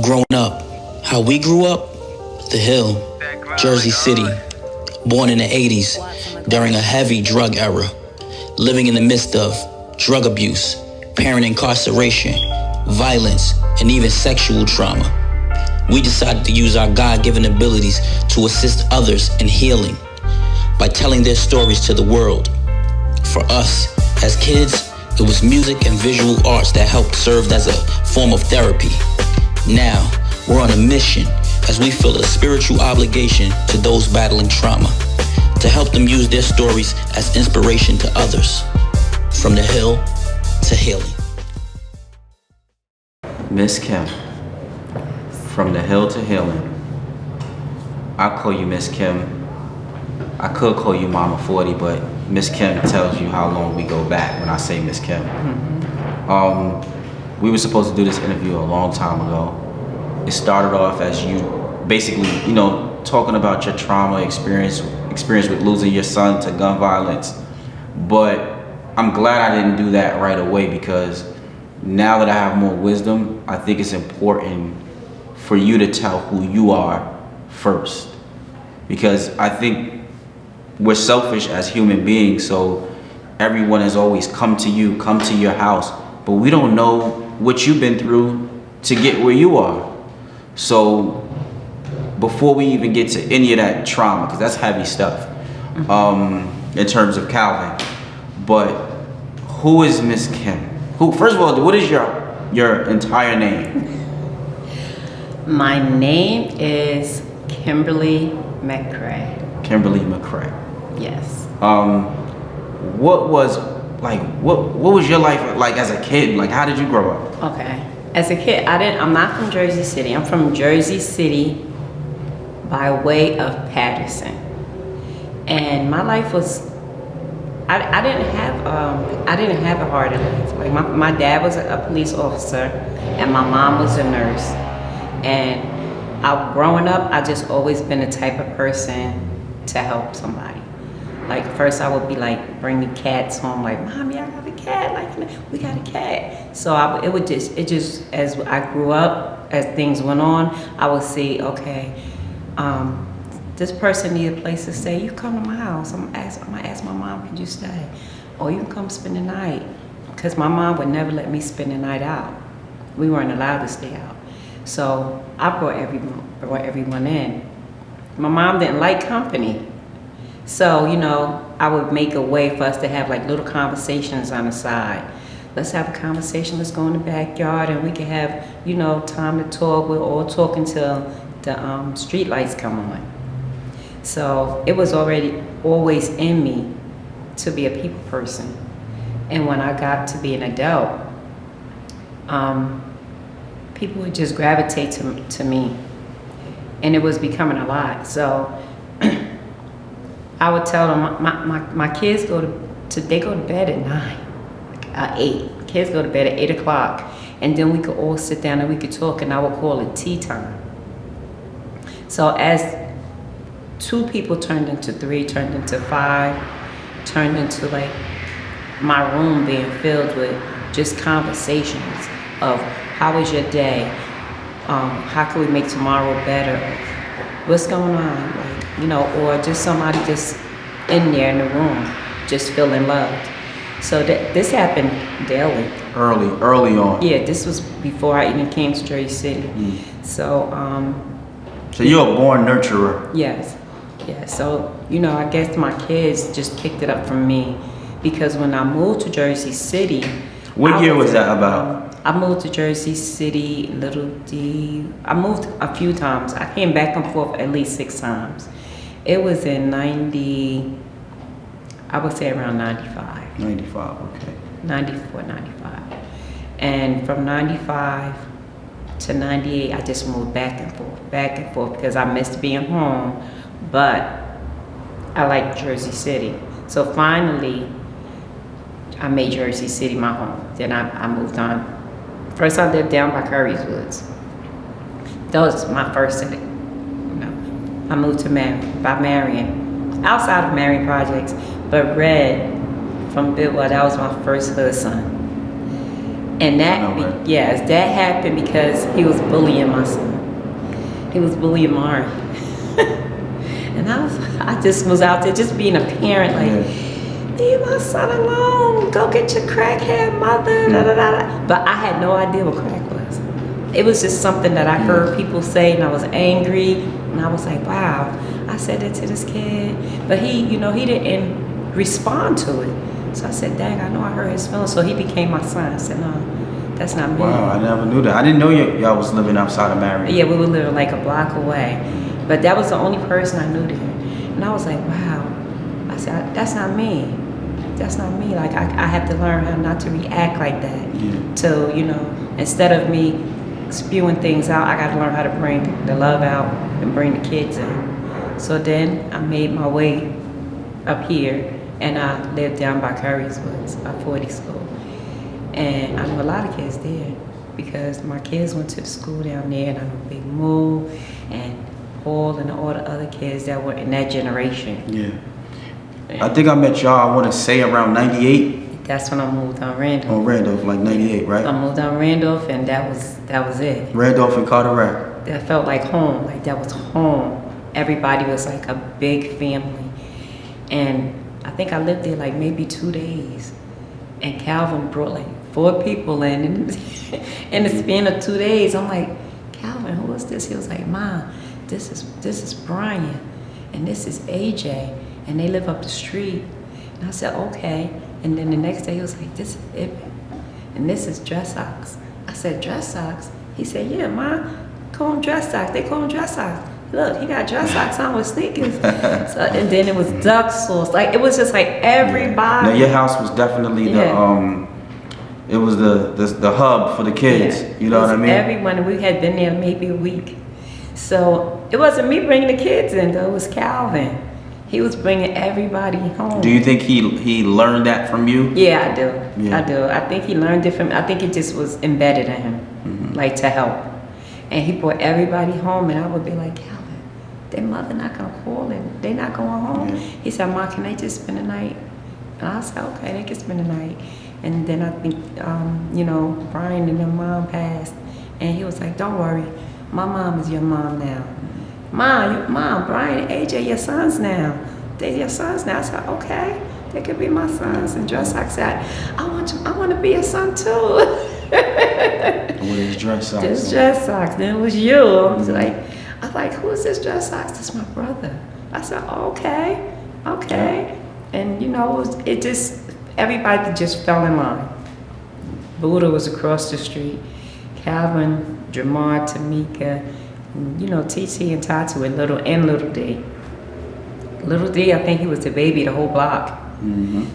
Growing up, how we grew up, the Hill, Jersey City, born in the 80s during a heavy drug era, living in the midst of drug abuse, parent incarceration, violence, and even sexual trauma. We decided to use our God-given abilities to assist others in healing by telling their stories to the world. For us, as kids, it was music and visual arts that helped serve as a form of therapy. Now, we're on a mission as we feel a spiritual obligation to those battling trauma to help them use their stories as inspiration to others. From the Hill to healing. Miss Kim, from the Hill to healing. I call you Miss Kim. I could call you Mama 40, but Miss Kim tells you how long we go back when I say Miss Kim. We were supposed to do this interview a long time ago. It started off as you basically, talking about your trauma experience with losing your son to gun violence. But I'm glad I didn't do that right away, because now that I have more wisdom, I think it's important for you to tell who you are first. Because I think we're selfish as human beings, so everyone has always come to your house, but we don't know what you've been through to get where you are. So before we even get to any of that trauma, because that's heavy stuff, in terms of Calvin, but who is Miss Kim? First of all, what is your entire name? My name is Kimberly McCray. Kimberly McCray. Yes. What was your life like as a kid? Like, how did you grow up? Okay. As a kid, I'm not from Jersey City. I'm from Jersey City by way of Paterson. And my life was, I didn't have a hard life. Like my dad was a police officer and my mom was a nurse. And growing up, I just always been the type of person to help somebody. Like first I would be like, bring the cats home, like, Mommy, I got a cat, like, we got a cat. So it just, as I grew up, as things went on, I would see, okay, this person need a place to stay. You come to my house, I'm gonna ask my mom, could you stay? Or you can come spend the night. Because my mom would never let me spend the night out. We weren't allowed to stay out. So I brought everyone in. My mom didn't like company. So, I would make a way for us to have like little conversations on the side. Let's have a conversation, let's go in the backyard and we can have, time to talk. We're all talking till the street lights come on. So it was always in me to be a people person. And when I got to be an adult, people would just gravitate to me. And it was becoming a lot. So I would tell them, my kids go to bed at 9, 8. Kids go to bed at 8 o'clock. And then we could all sit down and we could talk, and I would call it tea time. So as 2 people turned into 3, turned into 5, turned into like my room being filled with just conversations of how was your day? How can we make tomorrow better? What's going on? Or just somebody just in there in the room, just feeling loved. So this happened daily. Early on. Yeah, this was before I even came to Jersey City. So you're a born nurturer. Yes. Yeah. So, I guess my kids just picked it up from me, because when I moved to Jersey City. What year was that about? I moved to Jersey City, Little D. I moved a few times. I came back and forth at least 6 times. It was in 90, I would say around 95. 95, okay. 94, 95. And from 95 to 98, I just moved back and forth because I missed being home, but I like Jersey City. So finally, I made Jersey City my home. Then I moved on. First I lived down by Curry's Woods. That was my first city. I moved to Marion, outside of Marion Projects, but Red from Bidwell, that was my first hood son. And I know, right? yes, that happened because he was bullying my son. He was bullying Mari. And I just was out there just being a parent, like, leave my son alone. Go get your crackhead mother. Da, da, da, da. But I had no idea what crack was. It was just something that I heard people say, and I was angry. And I was like, wow, I said it to this kid. But he didn't respond to it. So I said, dang, I know I hurt his feelings. So he became my son. I said, no, that's not me. Wow, I never knew that. I didn't know y'all was living outside of Marion. Yeah, we were living like a block away. But that was the only person I knew there. And I was like, wow. I said, that's not me. That's not me. Like, I have to learn how not to react like that. Yeah. So, instead of me spewing things out, I got to learn how to bring the love out and bring the kids in. So then I made my way up here, and I lived down by Curry's Woods, by 40 School. And I know a lot of kids there because my kids went to the school down there, and I know Big Moo and Paul and all the other kids that were in that generation. Yeah. I think I met y'all, I want to say around 98. That's when I moved on Randolph. On Randolph, like 98, right? I moved on Randolph, and that was it. Randolph and Carteret. That felt like home. Like, that was home. Everybody was like a big family. And I think I lived there like maybe 2 days. And Calvin brought like 4 people in the span of 2 days. I'm like, Calvin, who is this? He was like, Mom, this is Brian, and this is AJ, and they live up the street. And I said, okay. And then the next day he was like, this is Ibn, and this is Dress Socks. I said, Dress Socks? He said, yeah, Mom, call them Dress Socks. They call them Dress Socks. Look, he got dress socks on with sneakers. And then it was duck sauce. Like, it was just like everybody. Now, your house was definitely it was the hub for the kids. You know what I mean? Everyone. We had been there maybe a week. So it wasn't me bringing the kids in, though. It was Calvin. He was bringing everybody home. Do you think he learned that from you? Yeah, I do. Yeah. I do. I think he learned it from me. I think it just was embedded in him, like, to help. And he brought everybody home, and I would be like, Calvin, their mother not gonna call it. They not going home. Yeah. He said, Mom, can they just spend the night? And I said, okay, they can spend the night. And then I think, Brian and their mom passed, and he was like, don't worry, my mom is your mom now. Mom, Brian and AJ, your sons now. They're your sons now. I said, okay, they could be my sons. And Dress Socks said, I want to be a son too. What is Dress Socks? This Dress Socks. Then it was you. I was like, who is this Dress Socks? That's my brother. I said, okay. And everybody just fell in line. Buddha was across the street. Calvin, Jamar, Tamika, TT and Tatu and Little D. Little D, I think he was the baby the whole block.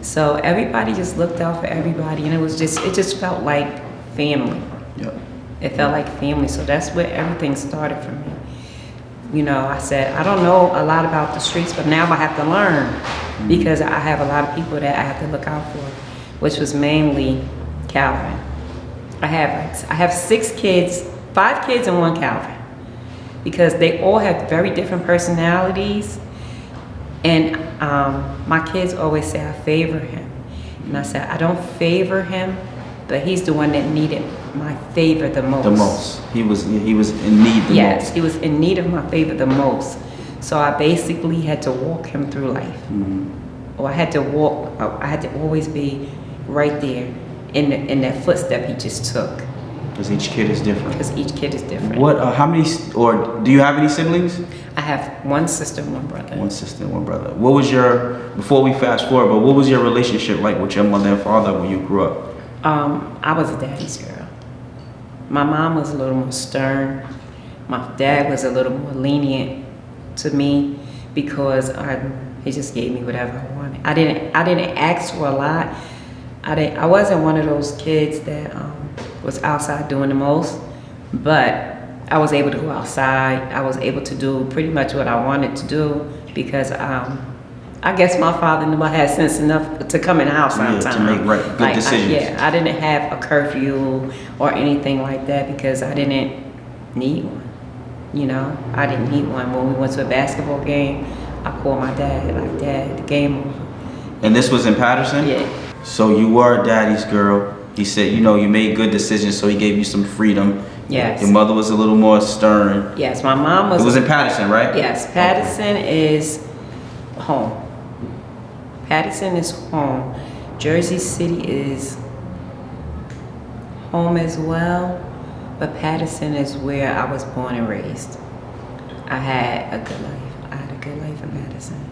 So everybody just looked out for everybody, and it just felt like family. Yep. It felt like family. So that's where everything started for me. I said, I don't know a lot about the streets, but now I have to learn because I have a lot of people that I have to look out for, which was mainly Calvin. I have 6 kids, 5 kids and 1 Calvin, because they all have very different personalities. And my kids always say I favor him. And I said, I don't favor him, but he's the one that needed my favor the most. The most. He was in need the most. Yes, he was in need of my favor the most. So I basically had to walk him through life. Or I had to always be right there in that footstep he just took. Because each kid is different. Because each kid is different. How many, or do you have any siblings? I have 1 sister and 1 brother. 1 sister and 1 brother. Before we fast forward, but what was your relationship like with your mother and father when you grew up? I was a daddy's girl. My mom was a little more stern. My dad was a little more lenient to me because he just gave me whatever I wanted. I didn't ask for a lot. I wasn't one of those kids that was outside doing the most, but I was able to go outside. I was able to do pretty much what I wanted to do because I guess my father knew I had sense enough to come in the house sometimes. To make good decisions. I didn't have a curfew or anything like that because I didn't need one. I didn't need one. When we went to a basketball game, I called my dad, like, Dad, the game over. And this was in Paterson? Yeah. So you were a daddy's girl. He said, you know, you made good decisions, so he gave you some freedom. Yes. Your mother was a little more stern. Yes, my mom was. It was in Paterson, right? Yes, Paterson is home. Paterson is home. Jersey City is home as well, but Paterson is where I was born and raised. I had a good life. I had a good life in Paterson.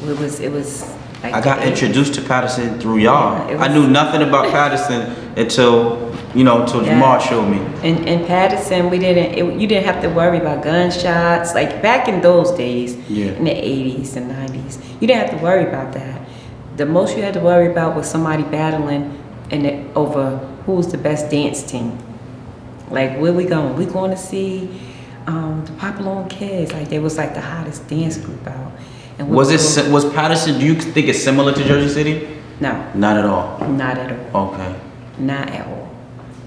It was like I got introduced to Paterson through y'all. Yeah, I knew nothing about Paterson until Jamal showed me. In Paterson, you didn't have to worry about gunshots. Like back in those days, in the 80s and 90s, you didn't have to worry about that. The most you had to worry about was somebody battling over who's the best dance team. Like, where we going? We going to see the Popular Kids. Like, they was like the hottest dance group out. And was Paterson, do you think it's similar to Jersey City? No. Not at all? Not at all. Okay. Not at all.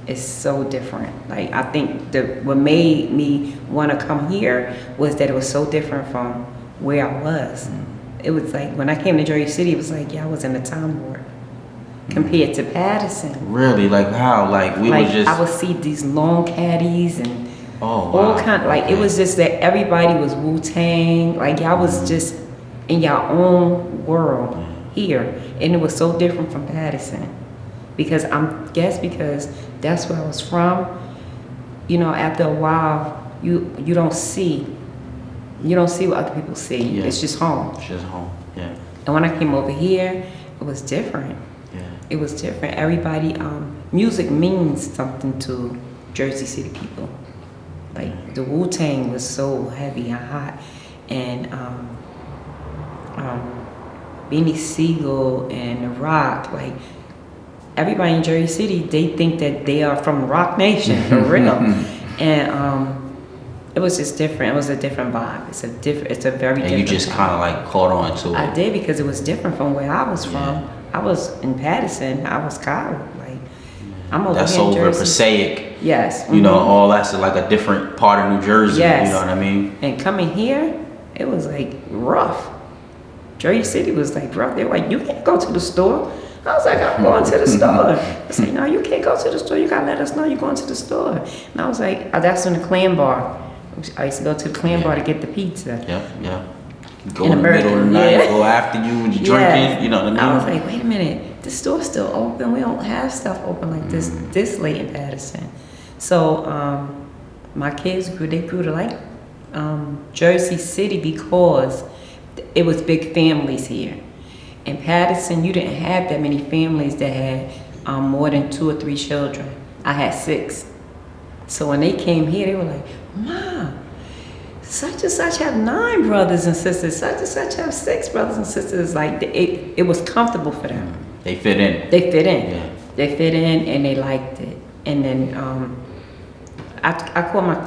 It's so different. Like, I think what made me want to come here was that it was so different from where I was. It was like, when I came to Jersey City, it was like, I was in a time warp compared to Paterson. Really? Like how? Like we were just... I would see these long caddies and all kind. Like, it was just that everybody was Wu-Tang. Like, y'all was just in your own world here. And it was so different from Paterson. Because because that's where I was from. You know, after a while, you don't see what other people see. Yeah. It's just home. It's just home. Yeah. And when I came over here, it was different. Yeah. It was different. Everybody, music means something to Jersey City people. Like, the Wu-Tang was so heavy and hot, and Beanie Siegel and The Rock, like, everybody in Jersey City, they think that they are from Rock Nation, for real. And it was just different. It was a different vibe. It's a very different. And you just kind of like caught on to it. I did, because it was different from where I was from. I was in Paterson. I was Kyle. Like, I'm over that's here in over Jersey. Passaic. Yes. You know, all that's like a different part of New Jersey. Yes. You know what I mean? And coming here, it was like rough. Jersey City was like rough. They were like, you can't go to the store. I was like, I'm going to the store. I said, no, you can't go to the store. You got to let us know you're going to the store. And I was like, that's in the Clan Bar. I used to go to the Clan Bar to get the pizza. Yeah. Go in the middle of the night, go after you when you're drinking, you know what I mean? I was like, wait a minute, the store's still open. We don't have stuff open like this late in Paterson. So my kids grew to like Jersey City because it was big families here. In Paterson, you didn't have that many families that had more than 2 or 3 children. I had 6. So when they came here, they were like, Mom, such and such have 9 brothers and sisters. Such and such have 6 brothers and sisters. Like, it was comfortable for them. They fit in. They fit in. Yeah. They fit in, and they liked it. And then I call my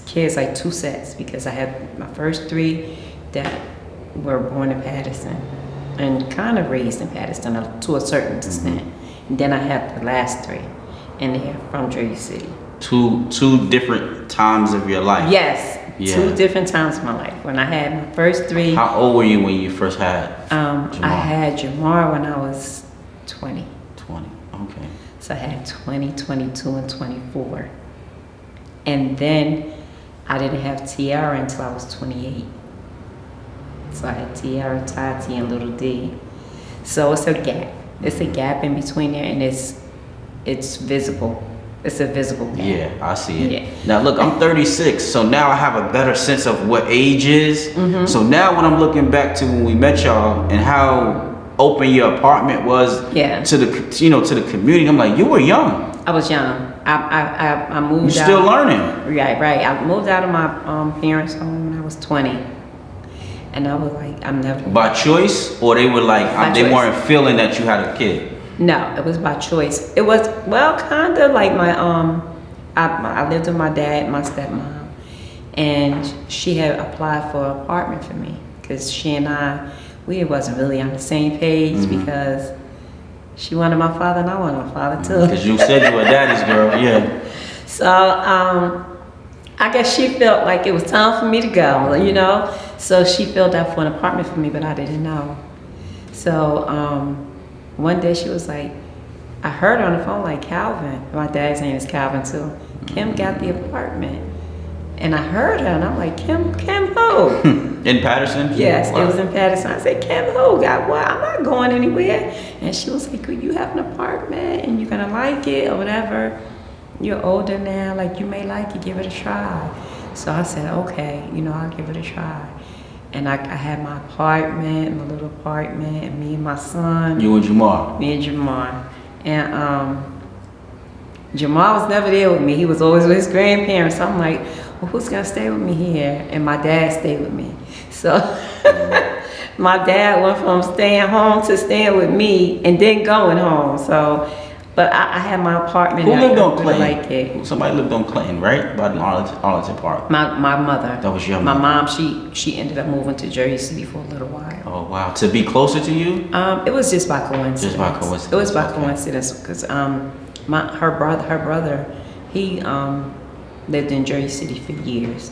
kids like 2 sets, because I had my first 3 that were born in Paterson and kind of raised in Paterson to a certain extent. And then I have the last 3, and they're from Jersey City. Two different times of your life. Yes, Yeah. 2 different times in my life. When I had my first 3. How old were you when you first had Jamar? I had Jamar when I was 20. 20, okay. So I had 20, 22, and 24. And then I didn't have Tiara until I was 28. So I had Tiara, Tati, and Little D. So it's a gap. It's a gap in between there, and it's visible. It's a visible gap. Yeah, I see it. Yeah. Now look, I'm 36, so now I have a better sense of what age is. So now when I'm looking back to when we met y'all and how open your apartment was to the to the community, I'm like, you were young. I was young. I moved You're out. still learning. Right. I moved out of my parents' home when I was 20. And I was like, I'm never... By choice? Or they were like, they weren't feeling that you had a kid? No, it was by choice. It was, well, kind of like my, I lived with my dad, my stepmom. And she had applied for an apartment for me. Because she and we wasn't really on the same page, because she wanted my father and I wanted my father too. Because you said you were daddy's girl, yeah. So, I guess she felt like it was time for me to go, you know? So she filled out for an apartment for me, but I didn't know. So one day she was like, I heard on the phone like Calvin. My dad's name is Calvin too. Kim got the apartment. And I heard her and I'm like, Kim who? In Paterson? Yes, Wow. it was in Paterson. I said, Kim who? God, what? I'm not going anywhere. And she was like, you have an apartment and you're gonna like it or whatever. You're older now, like you may like it, give it a try. So I said, okay, I'll give it a try. And I had my apartment, my little apartment, and me and my son. You and Jamar? Me and Jamar. And Jamal was never there with me. He was always with his grandparents. So I'm like, well, who's gonna stay with me here? And my dad stayed with me. So my dad went from staying home to staying with me and then going home. So, but I had my apartment. Who lived on I Clinton? like it. Somebody lived on Clinton, right? By Arlington Park. My mother. That was your My mom. She ended up moving to Jersey City for a little while. Oh, wow. To be closer to you? It was just by coincidence. Just by coincidence. It was by okay. coincidence because her brother, he lived in Jersey City for years,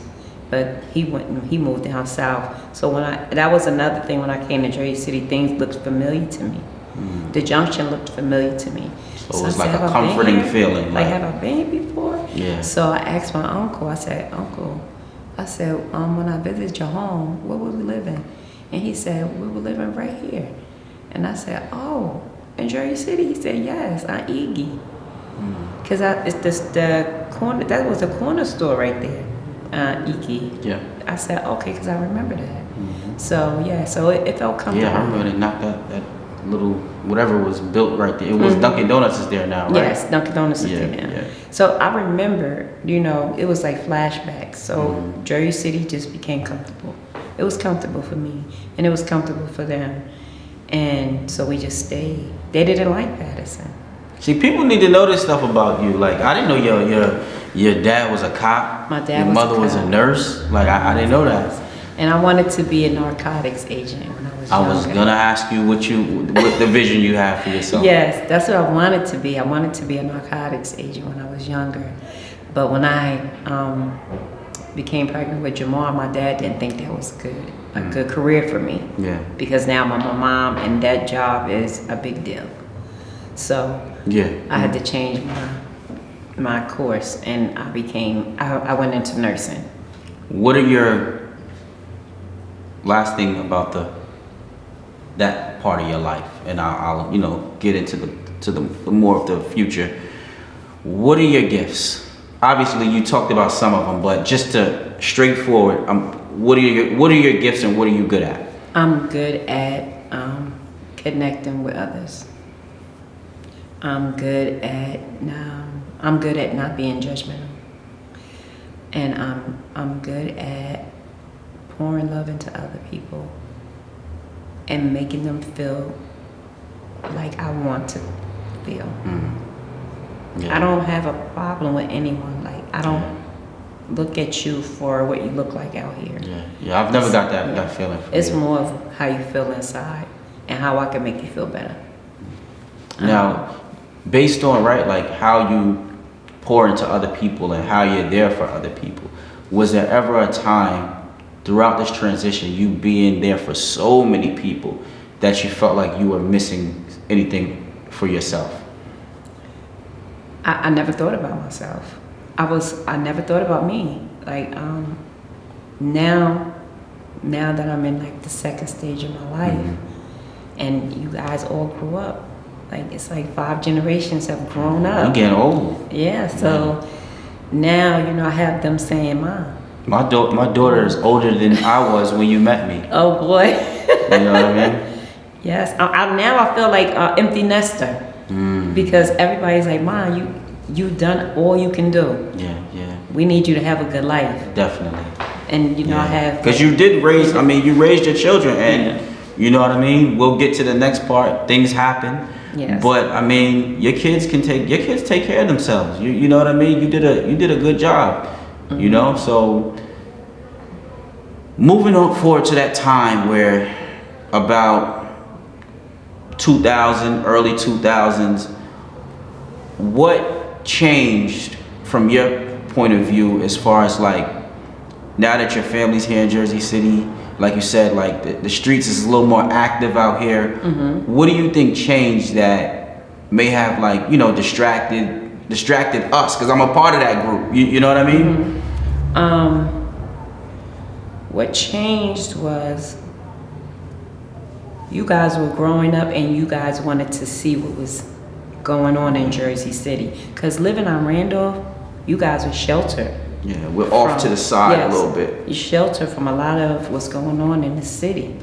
but he moved down south. So that was another thing when I came to Jersey City, things looked familiar to me. The junction looked familiar to me. So it was like a comforting feeling. Like, have I been here before? Yeah. So I asked my uncle, I said, Uncle, when I visited your home, where were we living? And he said, we were living right here. And I said, oh, in Jersey City? He said, yes, on Iggy. Because it's the corner, that was a corner store right there, Iggy. Yeah. I said, okay, because I remember that. So, yeah, so it felt comfortable. Yeah, I remember they knocked that little, whatever was built right there. It was Dunkin' Donuts is there now, right? Yes, Dunkin' Donuts is Yeah, there now. yeah. So I remember, it was like flashbacks. So Jersey City just became comfortable. It was comfortable for me, and it was comfortable for them. And so we just stayed. They didn't like Paterson. See, people need to know this stuff about you. Like, I didn't know your dad was a cop. My dad your was mother a was a cop. nurse. Like, I didn't know that. And I wanted to be a narcotics agent when I was younger. I was gonna ask you what the vision you have for yourself. Yes, that's what I wanted to be. I wanted to be a narcotics agent when I was younger. But when I became pregnant with Jamar, my dad didn't think that was a good career for me. Yeah. Because now I'm a mom and that job is a big deal. So Yeah. I had to change my course and I went into nursing. What are your last thing about that part of your life? And I'll get into the more of the future. What are your gifts? Obviously, you talked about some of them, but just to straightforward, what are your gifts and what are you good at? I'm good at connecting with others. I'm good at not being judgmental, and I'm good at pouring love into other people and making them feel like I want to feel. Yeah. I don't have a problem with anyone. Like, I don't look at you for what you look like out here. Yeah. I've never got that feeling. It's more of how you feel inside and how I can make you feel better. Now, based on like how you pour into other people and how you're there for other people, was there ever a time throughout this transition, you being there for so many people, that you felt like you were missing anything for yourself? I never thought about myself. I never thought about me. Like, now that I'm in like the second stage of my life, and you guys all grew up, like it's like 5 generations have grown up. I'm getting old. Yeah, so now I have them saying, "Mom." My daughter is older than I was when you met me. Oh boy. You know what I mean? Yes. Now I feel like empty nester. Because everybody's like, Mom, you've done all you can do. Yeah. We need you to have a good life. Definitely. And I have. Because you did raise. I mean, you raised your children, and you know what I mean. We'll get to the next part. Things happen. Yes. But I mean, your kids take care of themselves. You know what I mean. You did a good job. You know. So moving on forward to that time where about 2000, early 2000s, what changed from your point of view as far as like, now that your family's here in Jersey City, like you said, like the streets is a little more active out here. What do you think changed that may have like, you know, distracted us, because I'm a part of that group. You know what I mean? What changed was you guys were growing up and you guys wanted to see what was going on in Jersey City. Because living on Randolph, you guys were sheltered. Yeah, we're off to the side a little bit. You sheltered from a lot of what's going on in the city.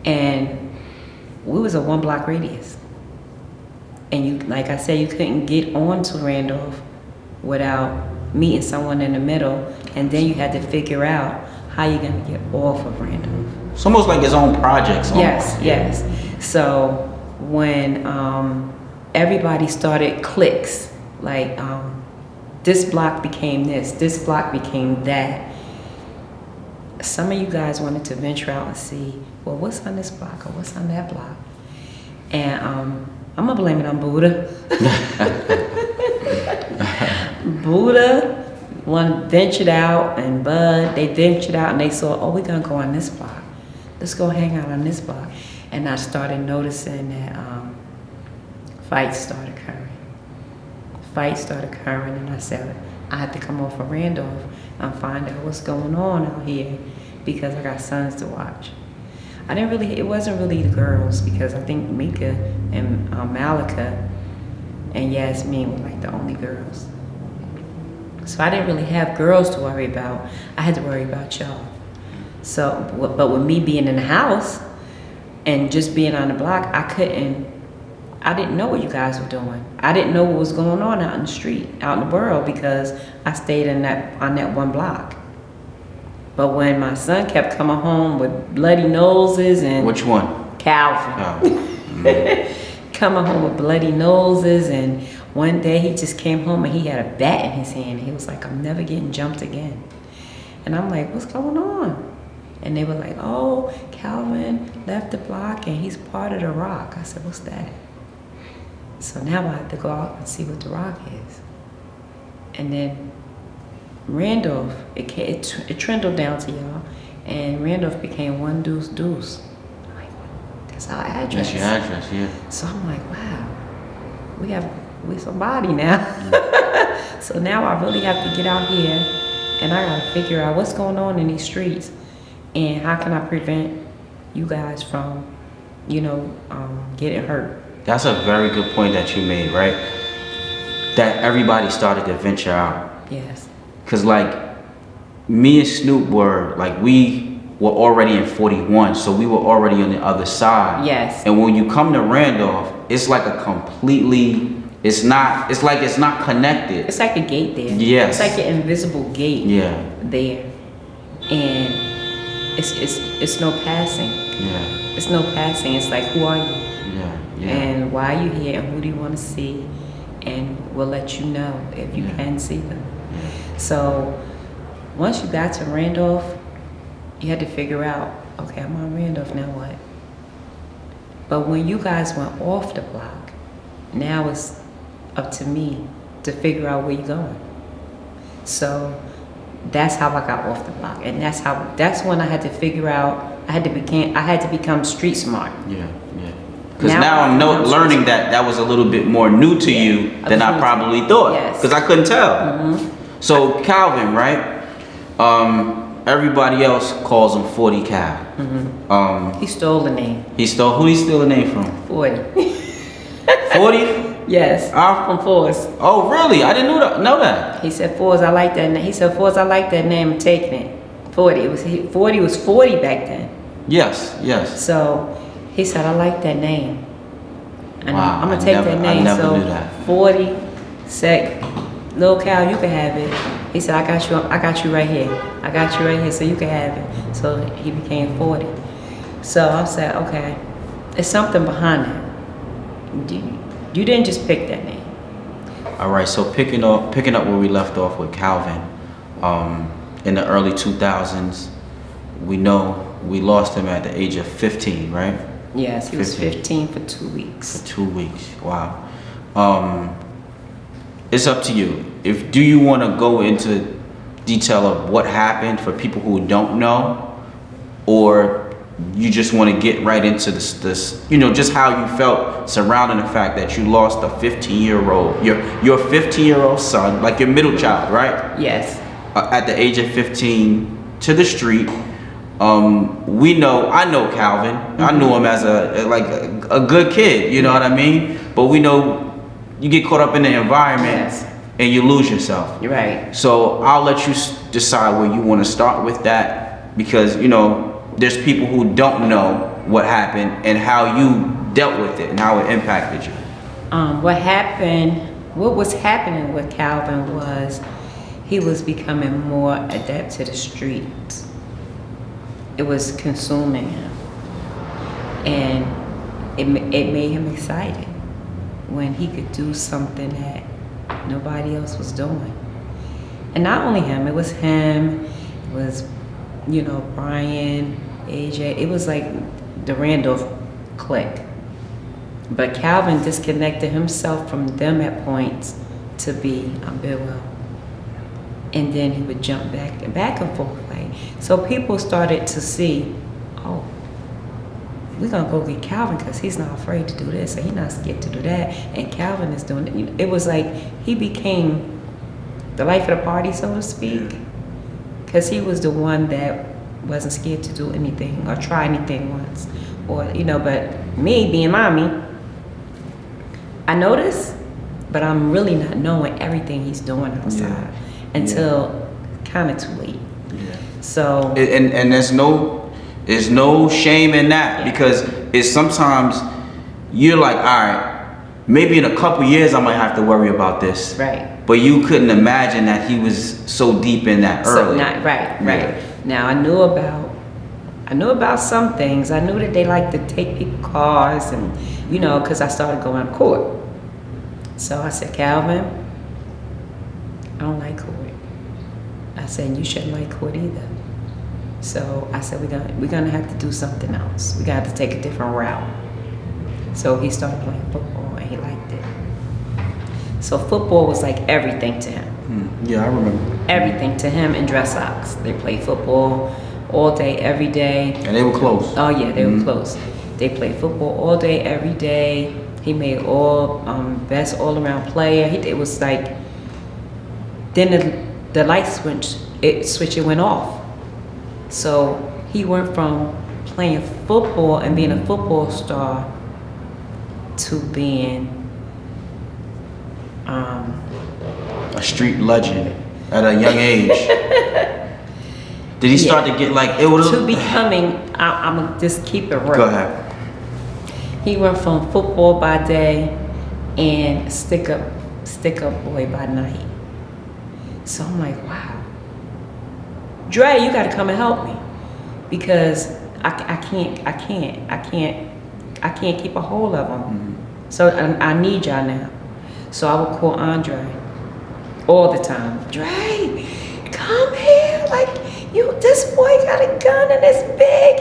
And we was a 1 block radius. And you, like I said, you couldn't get on to Randolph without meeting someone in the middle. And then you had to figure out how you're gonna get off of Randolph. It's almost like its own projects. Yes. So when everybody started cliques, like this block became this block became that. Some of you guys wanted to venture out and see, well, what's on this block or what's on that block? And I'm gonna blame it on Buddha. Buddha ventured out, and Bud, they ventured out and they saw, oh, we're gonna go on this block. Let's go hang out on this block. And I started noticing that fights started occurring. And I said, I had to come off of Randolph and find out what's going on out here because I got sons to watch. It wasn't really the girls, because I think Mika and Malika and Yasmin were like the only girls. So I didn't really have girls to worry about. I had to worry about y'all. So, but with me being in the house and just being on the block, I didn't know what you guys were doing. I didn't know what was going on out in the street, out in the world, because I stayed on that 1 block. But when my son kept coming home with bloody noses and... Which one? Calvin. Coming home with bloody noses, and one day he just came home and he had a bat in his hand. He was like, I'm never getting jumped again. And I'm like, what's going on? And they were like, oh, Calvin left the block and he's part of the rock. I said, what's that? So now I have to go out and see what the rock is. And then Randolph, it trendled down to y'all, and Randolph became 1 deuce deuce. I'm like, that's our address. That's your address, yeah. So I'm like, wow, we somebody now. So now I really have to get out here, and I gotta figure out what's going on in these streets, and how can I prevent you guys from, getting hurt. That's a very good point that you made, right? That everybody started to venture out. Yes. Cause like me and Snoop we were already in 41, so we were already on the other side. Yes. And when you come to Randolph, it's like it's not connected. It's like a gate there. Yes. It's like an invisible gate. Yeah. There. And it's no passing. Yeah. It's no passing. It's like, who are you? Yeah. Yeah. And why are you here, and who do you want to see? And we'll let you know if you can see them. So once you got to Randolph, you had to figure out, okay, I'm on Randolph, now what? But when you guys went off the block, now it's up to me to figure out where you're going. So that's how I got off the block, and that's when I had to figure out, I had to become street smart. Yeah. Because now I'm learning that was a little bit more new to you than I probably thought. Yes. Because I couldn't tell. Mm-hmm. So Calvin, right? Everybody else calls him 40 Cal. Mm-hmm. He stole the name. Who he steal the name from? 40. 40? Yes. From Fours. Oh, really? I didn't know that. He said, Fours, I like that name. He said, Fours, I like that name. I'm taking it. 40. 40 was 40 back then. Yes. So he said, I like that name. And wow, I'm going to take that name. I never knew that. 40 said, Lil Cal, you can have it. He said, I got you right here. I got you right here, so you can have it. So he became 40. So I said, okay, there's something behind that. You didn't just pick that name. All right, so picking up where we left off with Calvin, in the early 2000s, we know we lost him at the age of 15, right? Yes, he was 15 for 2 weeks. For 2 weeks, wow. It's up to you. Do you want to go into detail of what happened for people who don't know, or you just want to get right into this, you know, just how you felt surrounding the fact that you lost a 15-year-old, your 15-year-old son, like your middle child, right? Yes. At the age of 15 to the street. I know Calvin. I knew him as a good kid, you know what I mean? But we know you get caught up in the environment. Yes. And you lose yourself. You're right. So I'll let you decide where you want to start with that, because you know there's people who don't know what happened and how you dealt with it and how it impacted you. What was happening with Calvin was he was becoming more adept to the streets. It was consuming him, and it made him excited when he could do something that nobody else was doing. And not only him, it was Brian, AJ, it was like the Randolph clique. But Calvin disconnected himself from them at points to be Bidwell. And then he would jump back and forth. So people started to see, oh, we're gonna go get Calvin because he's not afraid to do this and he's not scared to do that. And Calvin is doing it. It was like he became the life of the party, so to speak, because he was the one that wasn't scared to do anything or try anything once, or But me being mommy, I notice, but I'm really not knowing everything he's doing outside until kind of too late. Yeah. So and there's no shame in that, because it's sometimes you're like, all right, maybe in a couple years I might have to worry about this. Right. But you couldn't imagine that he was so deep in that early. Right. Now I knew about some things. I knew that they like to take people's cars, and because I started going to court. So I said, Calvin, I don't like court. I said, you shouldn't like court either. So I said, we're gonna have to do something else. We got to take a different route. So he started playing football, and he liked it. So football was like everything to him. Yeah, I remember. Everything to him, and dress socks. They played football all day, every day. And they were close. Oh yeah, they were close. They played football all day, every day. He made all best all-around player. It was like, then the light switch it went off. So he went from playing football and being a football star to being a street legend at a young age. Did he start to get like it was to becoming? I'm gonna just keep it real. Go ahead. He went from football by day and stick up boy by night. So I'm like, wow, Dre, you got to come and help me, because I can't keep a hold of him. So I need y'all now. So I would call Andre all the time. Dre, come here, this boy got a gun and it's big,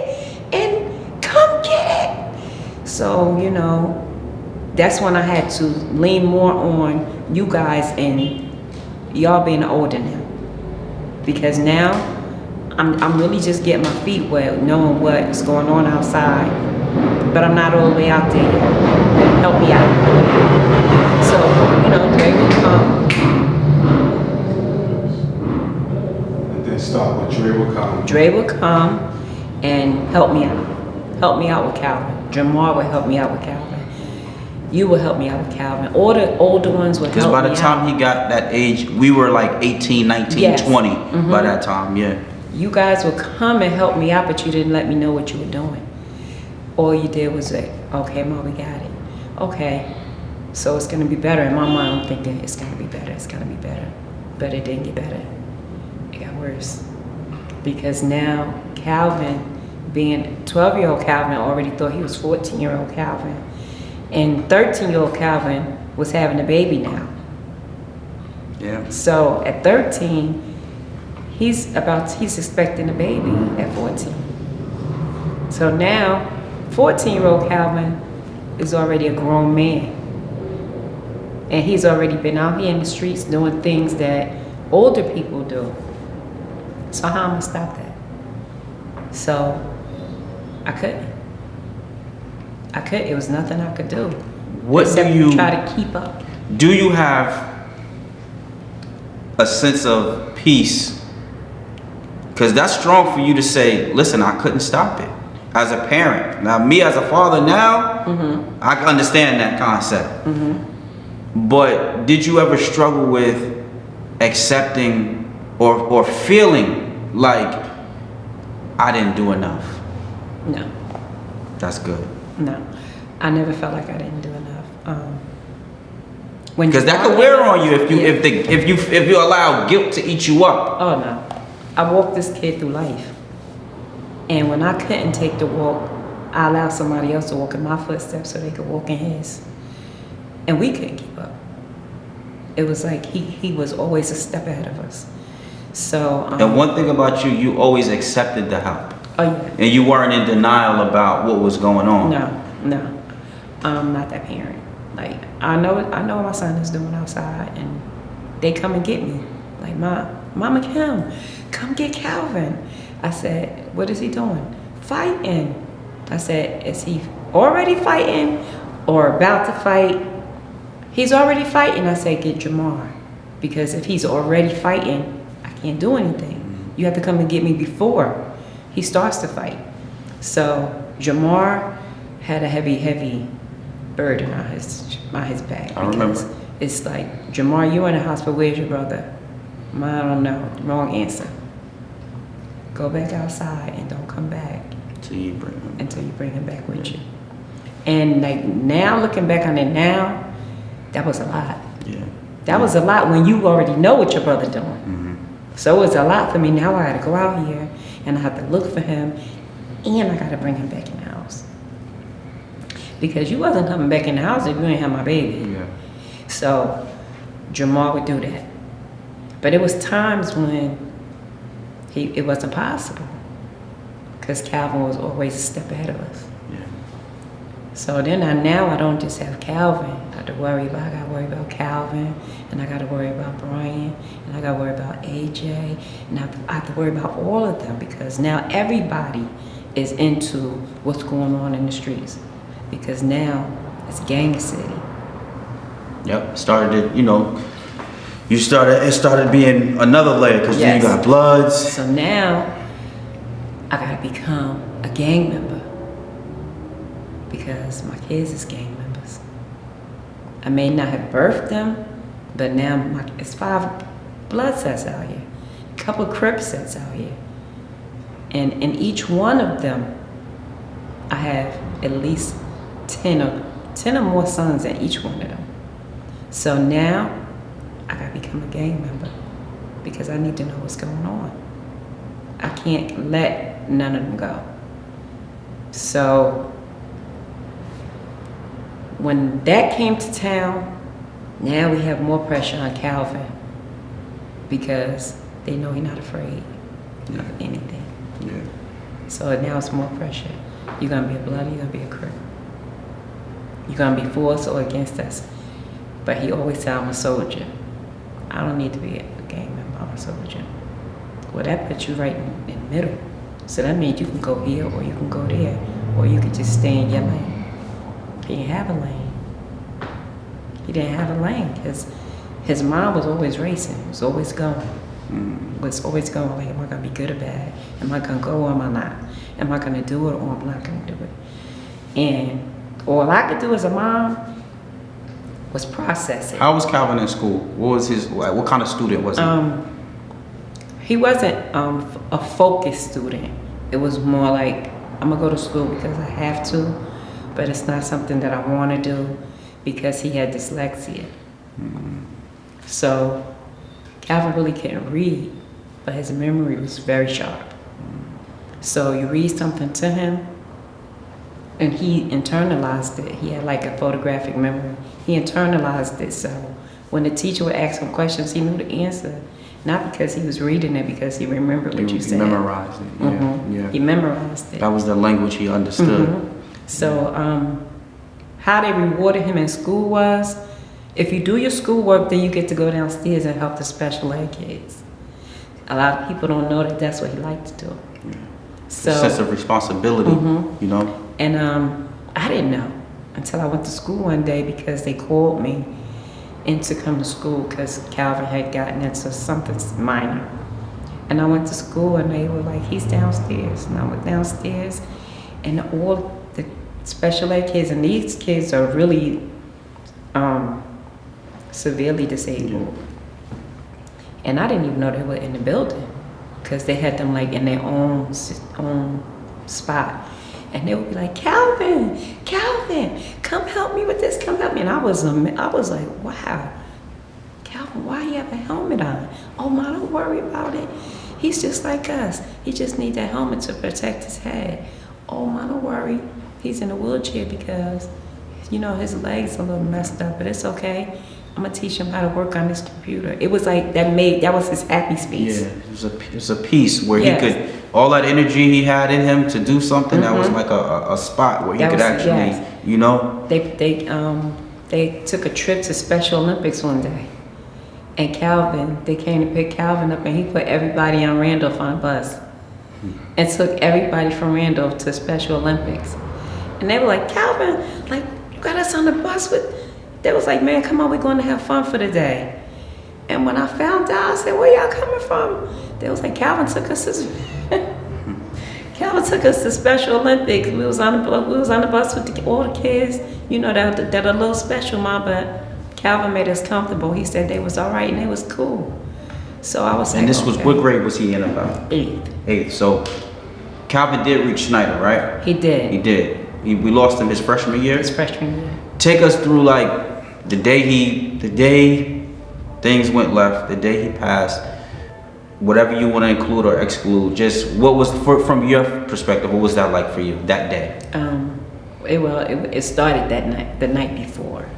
and come get it. So, that's when I had to lean more on you guys and y'all being older now. Because now I'm really just getting my feet wet, knowing what's going on outside. But I'm not all the way out there yet. Help me out. So, Dre will come. And then start with Dre will come. Dre will come and help me out. Help me out with Calvin. Jamar would help me out with Calvin. You will help me out with Calvin. All the older ones would help me out. Because by the time he got that age, we were like 18, 19, Yes. 20 by that time, yeah. You guys would come and help me out, but you didn't let me know what you were doing. All you did was say, okay, Mom, we got it. Okay, so it's gonna be better. In my mind, I'm thinking it's gonna be better, it's gonna be better. But it didn't get better. It got worse. Because now Calvin, being 12-year-old Calvin, already thought he was 14-year-old Calvin. And 13-year-old Calvin was having a baby now. Yeah. So at 13, he's expecting a baby at 14. So now, 14-year-old Calvin is already a grown man. And he's already been out here in the streets doing things that older people do. So how am I gonna stop that? So I couldn't. It was nothing I could do. What except do you try to keep up? Do you have a sense of peace? Because that's strong for you to say, listen, I couldn't stop it. As a parent. Now, me as a father now, I can understand that concept. But did you ever struggle with accepting or feeling like I didn't do enough? No. That's good. No. I never felt like I didn't do enough. Because that could wear on you if you allow guilt to eat you up. Oh no. I walked this kid through life. And when I couldn't take the walk, I allowed somebody else to walk in my footsteps so they could walk in his. And we couldn't keep up. It was like he was always a step ahead of us. So and one thing about you, you always accepted the help. Oh yeah. And you weren't in denial about what was going on. No. I'm not that parent. Like I know what my son is doing outside, and they come and get me. Like Mama Kim, come get Calvin. I said, what is he doing? Fighting. I said, is he already fighting or about to fight? He's already fighting. I said, get Jamar. Because if he's already fighting, I can't do anything. You have to come and get me before he starts to fight. So Jamar had a heavy burden on his back. I remember. It's like, Jamar, you in the hospital, where's your brother? I don't know, wrong answer. Go back outside and don't come back Until you bring him back with you. And like now, looking back on it now, that was a lot. Yeah. That was a lot when you already know what your brother doing. So it was a lot for me. Now I got to go out here and I have to look for him, and I got to bring him back in the house. Because you wasn't coming back in the house if you didn't have my baby. Yeah. So Jamar would do that. But it was times when it wasn't possible, because Calvin was always a step ahead of us. Yeah. So then now I don't just have Calvin. I got to worry about Calvin, and I got to worry about Brian, and I got to worry about AJ, and I have to worry about all of them, because now everybody is into what's going on in the streets, because now it's gang city. Yep. It started being another layer, because then you got Bloods. So now I gotta become a gang member, because my kids is gang members. I may not have birthed them, but now it's 5 blood sets out here, a couple of Crip sets out here. And in each one of them, I have at least 10 or more sons in each one of them. So now I gotta become a gang member, because I need to know what's going on. I can't let none of them go. So when that came to town, now we have more pressure on Calvin, because they know he's not afraid of anything. Yeah. So now it's more pressure. You're gonna be a Blood, you're gonna be a Crip. You're gonna be for us or against us. But he always said, I'm a soldier. I don't need to be a gang member, I'm a soldier. Well, that puts you right in the middle. So that means you can go here, or you can go there, or you can just stay in your lane. He didn't have a lane. He didn't have a lane, because his mind was always racing, was always going. Was always going, like, am I gonna be good or bad? Am I gonna go or am I not? Am I gonna do it or am I not gonna do it? And all I could do as a mom was process it. How was Calvin in school? What kind of student was he? He wasn't a focused student. It was more like, I'm gonna go to school because I have to, but it's not something that I want to do, because he had dyslexia. So Calvin really couldn't read, but his memory was very sharp. So you read something to him, and he internalized it. He had like a photographic memory. He internalized it. So when the teacher would ask him questions, he knew the answer. Not because he was reading it, because he remembered what you said. He memorized it. Yeah. He memorized it. That was the language he understood. So how they rewarded him in school was, if you do your schoolwork, then you get to go downstairs and help the special ed kids. A lot of people don't know that that's what he liked to do. So sense of responsibility, you know. And I didn't know until I went to school one day because they called me in to come to school because Calvin had gotten into something minor. And I went to school and they were like, he's downstairs. And I went downstairs and all the special ed kids, and these kids are really severely disabled. And I didn't even know they were in the building because they had them like in their own spot. And they would be like, Calvin, come help me with this, come help me. And I was like, wow, Calvin, why you have a helmet on? Oh, Ma, don't worry about it. He's just like us. He just needs that helmet to protect his head. Oh, Ma, don't worry. He's in a wheelchair because, you know, his legs are a little messed up, but it's okay. I'm gonna teach him how to work on this computer. It was like that was his happy space. Yeah, it was a piece where he could, all that energy he had in him to do something, that was like a spot where he could actually, you know. They took a trip to Special Olympics one day, and they came to pick Calvin up, and he put everybody on Randolph on a bus, and took everybody from Randolph to Special Olympics, and they were like, Calvin, like you got us on the bus with. They was like, man, come on, we're going to have fun for the day. And when I found out, I said, where y'all coming from? They was like, Calvin took us to Special Olympics. We was on the bus with all the kids. You know, that a little special, Mom, but Calvin made us comfortable. He said they was all right and they was cool. So I was like, and this was, what grade was he in about? Eighth. So Calvin did reach Schneider, right? He did. We lost him his freshman year? His freshman year. Take us through like the day things went left, the day he passed, whatever you want to include or exclude, just what was, from your perspective, what was that like for you that day? It started that night, the night before.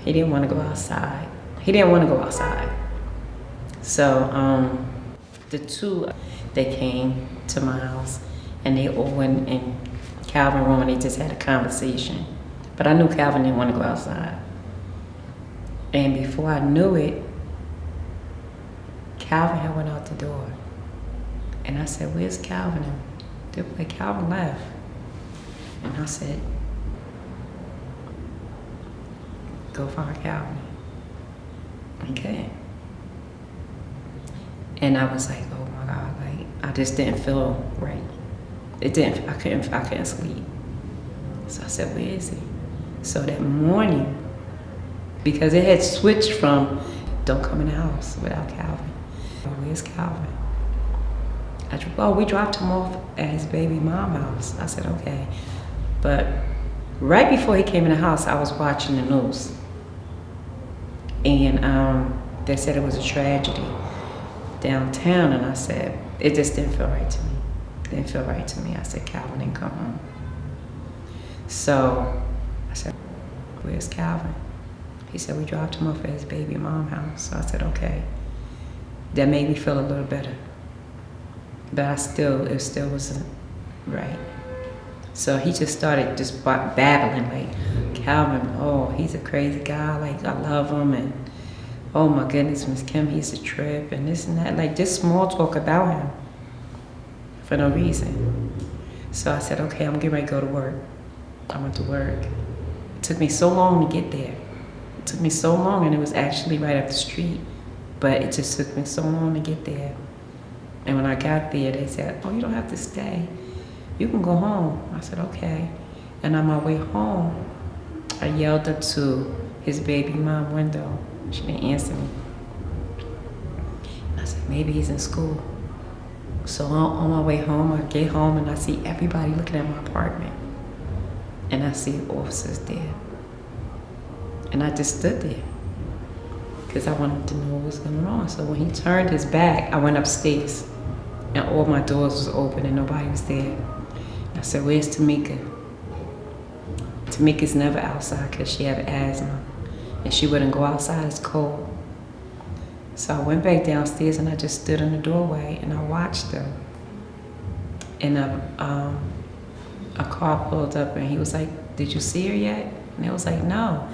He didn't want to go outside. So the two, they came to my house and they all went in Calvin's room and they just had a conversation. But I knew Calvin didn't want to go outside. And before I knew it, Calvin had went out the door. And I said, where's Calvin? And they were like, Calvin left. And I said, go find Calvin. Okay. And I was like, oh my God, like, I just didn't feel right. I couldn't sleep. So I said, where is he? So that morning, because it had switched from don't come in the house without Calvin. Where's Calvin? We dropped him off at his baby mom's house. I said, okay. But right before he came in the house, I was watching the news. And they said it was a tragedy downtown. And I said, it just didn't feel right to me. I said, Calvin didn't come home. So I said, where's Calvin? He said, we dropped him off at his baby mom's house. So I said, okay. That made me feel a little better. But it still wasn't right. So he just started just babbling like, Calvin, oh, he's a crazy guy. Like, I love him. And oh my goodness, Miss Kim, he's a trip and this and that. Like, just small talk about him for no reason. So I said, okay, I'm getting ready to go to work. I went to work. It took me so long to get there. It took me so long, and it was actually right up the street. But it just took me so long to get there. And when I got there, they said, oh, you don't have to stay. You can go home. I said, okay. And on my way home, I yelled up to his baby mom window. She didn't answer me. And I said, maybe he's in school. So on my way home, I get home and I see everybody looking at my apartment. And I see officers there. And I just stood there because I wanted to know what was going on. So when he turned his back, I went upstairs and all my doors was open and nobody was there. I said, where's Tamika? Tamika's never outside because she had asthma and she wouldn't go outside, it's cold. So I went back downstairs and I just stood in the doorway and I watched them. And a car pulled up and he was like, did you see her yet? And I was like, no.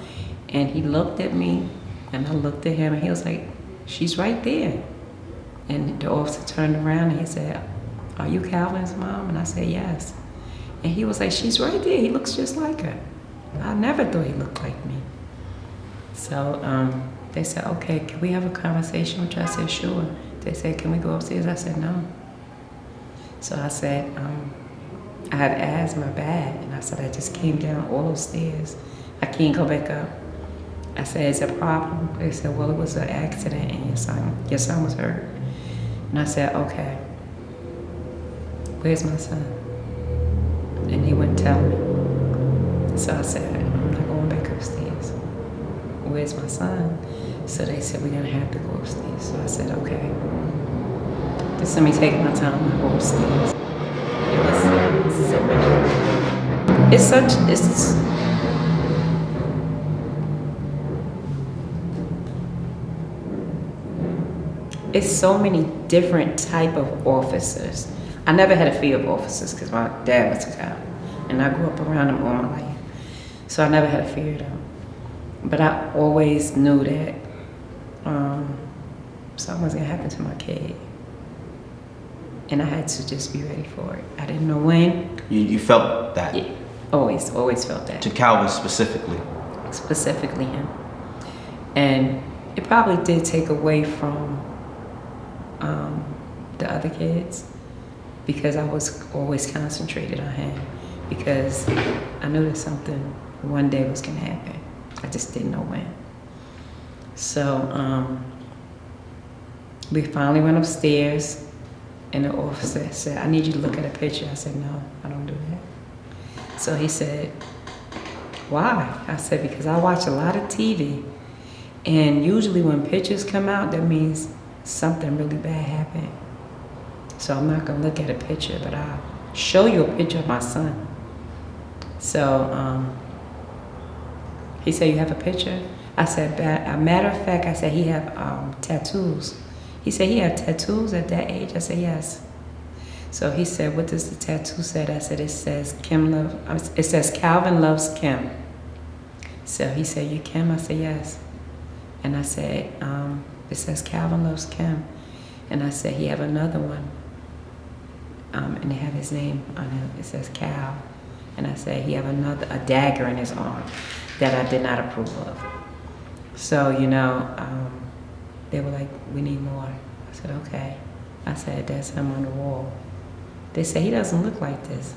And he looked at me and I looked at him and he was like, she's right there. And the officer turned around and he said, "Are you Calvin's mom?" And I said, "Yes." And he was like, "She's right there. He looks just like her." I never thought he looked like me. So they said, "Okay, can we have a conversation with you?" I said, "Sure." They said, "Can we go upstairs?" I said, "No." So I said, "I have asthma bad." And I said, "I just came down all those stairs. I can't go back up." I said, "Is it a problem?" They said, "Well, it was an accident and your son was hurt." And I said, "Okay, where's my son?" And they wouldn't tell me. So I said, "I'm not going back upstairs. Where's my son?" So they said, "We're gonna have to go upstairs." So I said, "Okay. Just let me take my time and go upstairs." It was so many. It's so many different type of officers. I never had a fear of officers because my dad was a cop, and I grew up around them all my life. So I never had a fear of them. But I always knew that something was gonna happen to my kid, and I had to just be ready for it. I didn't know when. You felt that? Yeah, always felt that. To Calvin specifically? Specifically him. And it probably did take away from the other kids, because I was always concentrated on him, because I knew that something one day was gonna happen. I just didn't know when. So we finally went upstairs, and the officer said, "I need you to look at a picture." I said, "No, I don't do that." So he said, "Why?" I said, "Because I watch a lot of TV, and usually when pictures come out, that means something really bad happened. So I'm not gonna look at a picture, but I'll show you a picture of my son." So he said, "You have a picture?" I said, "A matter of fact," I said, "he have tattoos." He said, "He had tattoos at that age?" I said, "Yes." So he said, "What does the tattoo say?" I said, "It says it says Calvin loves Kim." So he said, "You Kim?" I said, "Yes." And I said, "It says Calvin loves Kim." And I said, "He have another one, and they have his name on it. It says Cal." And I said, "He have a dagger in his arm that I did not approve of." So, they were like, "We need more." I said, "Okay." I said, "That's him on the wall." They said, "He doesn't look like this."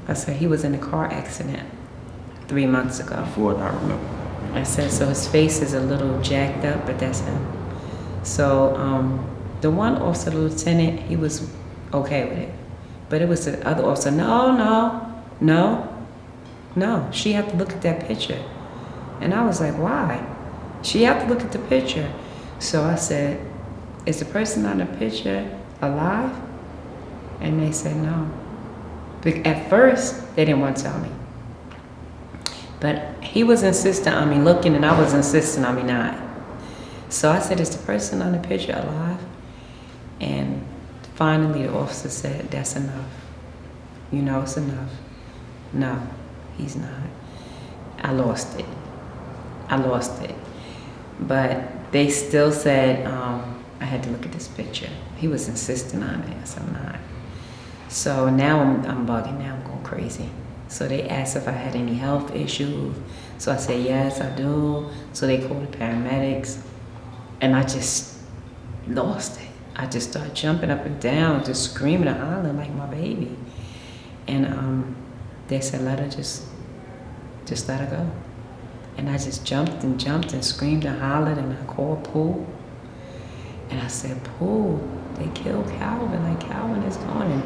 I said, "He was in a car accident 3 months ago." Before I remember. I said, "So his face is a little jacked up, but that's him." So the one officer, the lieutenant, he was okay with it. But it was the other officer, no, she had to look at that picture. And I was like, "Why?" She had to look at the picture. So I said, "Is the person on the picture alive?" And they said no. At first, they didn't want to tell me. But he was insistent on me looking, and I was insistent on me not. So I said, "Is the person on the picture alive?" And finally the officer said, "That's enough. It's enough." No, he's not. I lost it. But they still said I had to look at this picture. He was insistent on it, so I'm not. So now I'm bugging, now I'm going crazy. So they asked if I had any health issues. So I said, "Yes, I do." So they called the paramedics, and I just lost it. I just started jumping up and down, just screaming and hollering like my baby. And they said, "Let her just let her go." And I just jumped and screamed and hollered, and I called Pooh. And I said, "Pooh, they killed Calvin. Like, Calvin is gone, and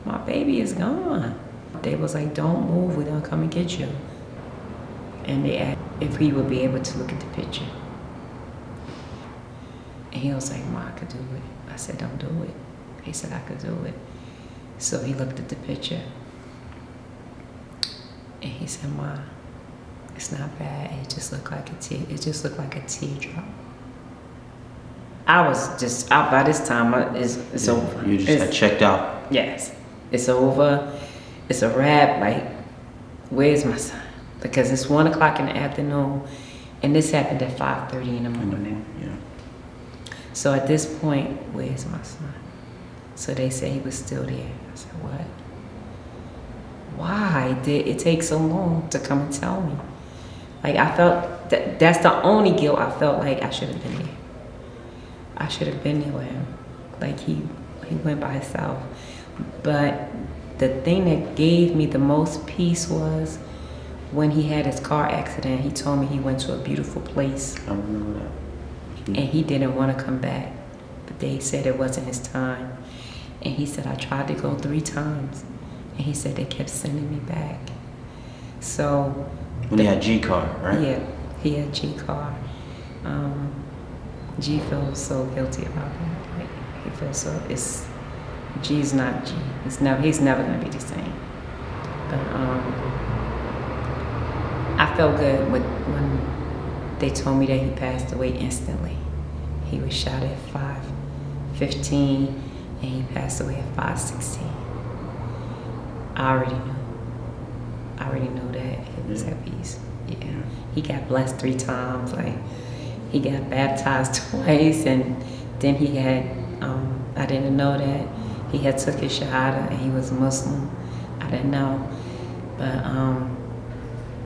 my baby is gone." They was like, "Don't move, we're gonna come and get you." And they asked if he would be able to look at the picture. And he was like, "Ma, I could do it." I said, "Don't do it." He said, "I could do it." So he looked at the picture, and he said, "Ma, it's not bad. It just looked like a teardrop." I was just out by this time. It's over. You just had checked out. Yes, it's over. It's a wrap. Like, where's my son? Because it's 1 o'clock in the afternoon, and this happened at 5:30 in the morning. Yeah. So at this point, where's my son? So they said he was still there. I said, what? Why did it take so long to come and tell me? Like, I felt that's the only guilt I felt like I should have been there. I should have been there with him. Like, he went by himself. But the thing that gave me the most peace was when he had his car accident. He told me he went to a beautiful place. I remember that. And he didn't want to come back. But they said it wasn't his time. And he said, I tried to go 3 times. And he said they kept sending me back. So. When he had G-Car, right? Yeah, he had G-Car. G feels so guilty about that. Like, he feels so, G's not G. He's never gonna be the same. But I felt good when they told me that he passed away instantly. He was shot at 5:15 and he passed away at 5:16. I already knew that he was at peace. Yeah. He got blessed 3 times. Like, he got baptized twice, and then he had, I didn't know that he had took his shahada and he was Muslim. I didn't know. But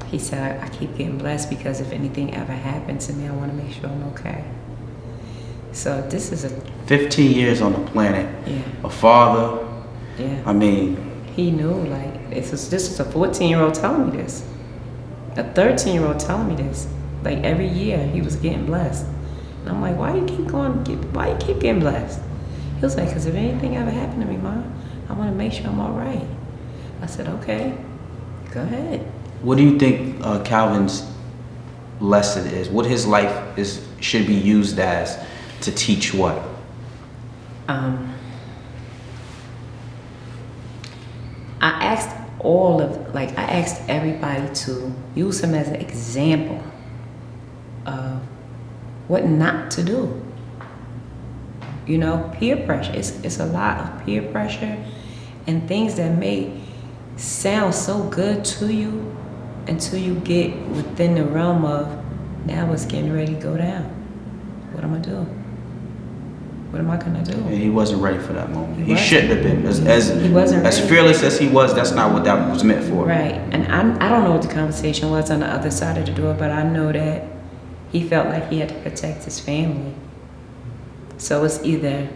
he said, I keep getting blessed because if anything ever happened to me, I want to make sure I'm okay. So this is 15 years on the planet. Yeah. A father. Yeah. I mean. He knew, like, this is a 14-year-old telling me this. A 13-year-old telling me this. Like, every year he was getting blessed. And I'm like, why you keep getting blessed? He was like, because if anything ever happened to me, Mom, I want to make sure I'm all right. I said, okay, go ahead. What do you think Calvin's lesson is? What his life should be used as to teach what? I asked everybody to use him as an example of what not to do. You know, peer pressure. It's a lot of peer pressure and things that may sound so good to you until you get within the realm of, now it's getting ready to go down. What am I doing? What am I gonna do? And he wasn't ready for that moment. He shouldn't have been. He wasn't as ready. fearless as he was, that's not what that was meant for. Right. And I don't know what the conversation was on the other side of the door, but I know that he felt like he had to protect his family. So it's either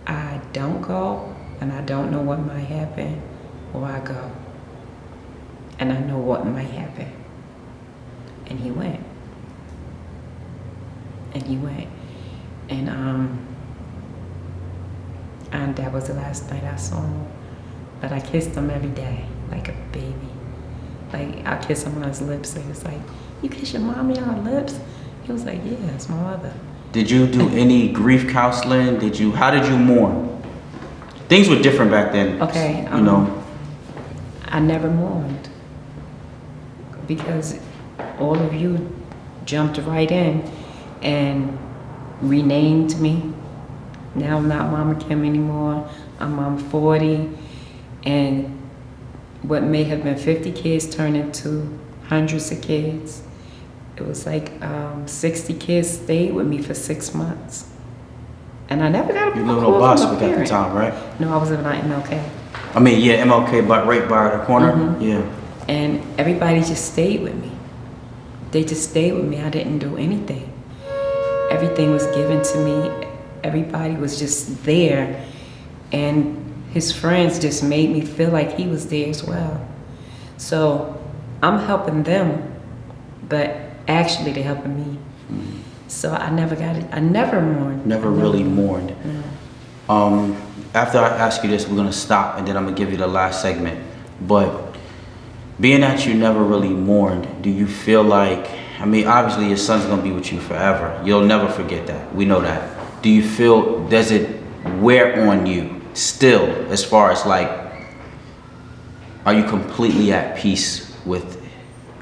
I don't go and I don't know what might happen, or I go and I know what might happen. And he went. And that was the last night I saw him. But I kissed him every day, like a baby. Like, I kissed him on his lips. He was like, you kiss your mommy on her lips? He was like, yeah, it's my mother. Did you do any grief counseling? How did you mourn? Things were different back then. Okay. You know. I never mourned because all of you jumped right in and renamed me. Now I'm not Mama Kim anymore. I'm Mama 40. And what may have been 50 kids turned into hundreds of kids. It was like 60 kids stayed with me for 6 months. And I never got a You call lived on Boston from a at the parent. time, right? No, I was living on MLK. I mean, yeah, MLK, but right by the corner. Mhm. Yeah. And everybody just stayed with me. They just stayed with me. I didn't do anything. Everything was given to me. Everybody was just there. And his friends just made me feel like he was there as well. So I'm helping them, but actually they're helping me. Mm-hmm. So I never got it. I never mourned. Never really mourned. No. After I ask you this, we're gonna stop and then I'm gonna give you the last segment. But being that you never really mourned, do you feel like, I mean, obviously your son's gonna be with you forever. You'll never forget that. We know that. Do you feel, does it wear on you still, as far as like, are you completely at peace with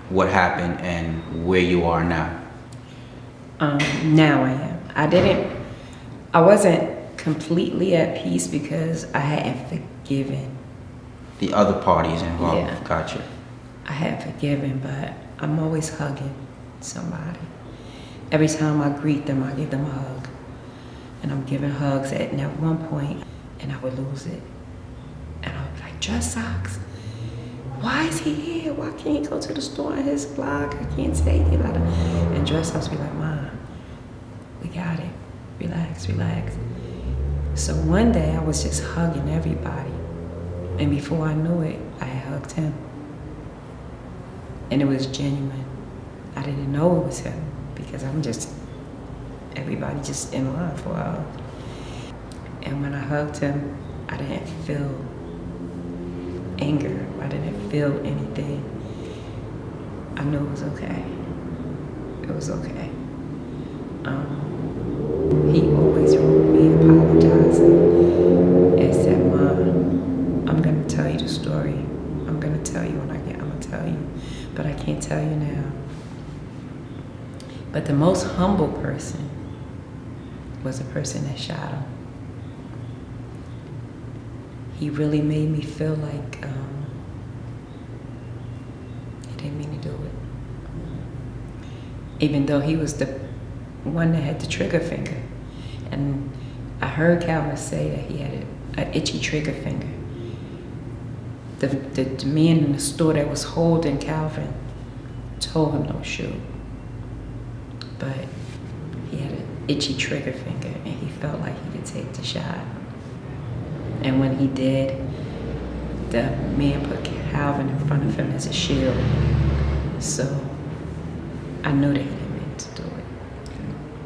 what happened and where you are now? Now I am. I wasn't completely at peace because I hadn't forgiven. The other parties involved. Yeah. Gotcha. I had forgiven, but I'm always hugging somebody. Every time I greet them, I give them a hug. And I'm giving hugs at one point, and and I would lose it. And I would be like, dress socks. Why is he here? Why can't he go to the store on his block? I can't take it. And dress socks be like, Mom, we got it. Relax, relax. So one day I was just hugging everybody. And before I knew it, I hugged him. And it was genuine. I didn't know it was him because everybody just in line for a hug. And when I hugged him, I didn't feel anger. I didn't feel anything. I knew it was okay. It was okay. He always wrote me apologizing and said, Mom, I'm gonna tell you the story. I'm gonna tell you when I'm gonna tell you, but I can't tell you now. But the most humble person was the person that shot him. He really made me feel like he didn't mean to do it. Even though he was the one that had the trigger finger. And I heard Calvin say that he had an itchy trigger finger. The man in the store that was holding Calvin told him don't shoot. But he had an itchy trigger finger and he felt like he could take the shot. And when he did, the man put Calvin in front of him as a shield. So I knew that he didn't mean to do it.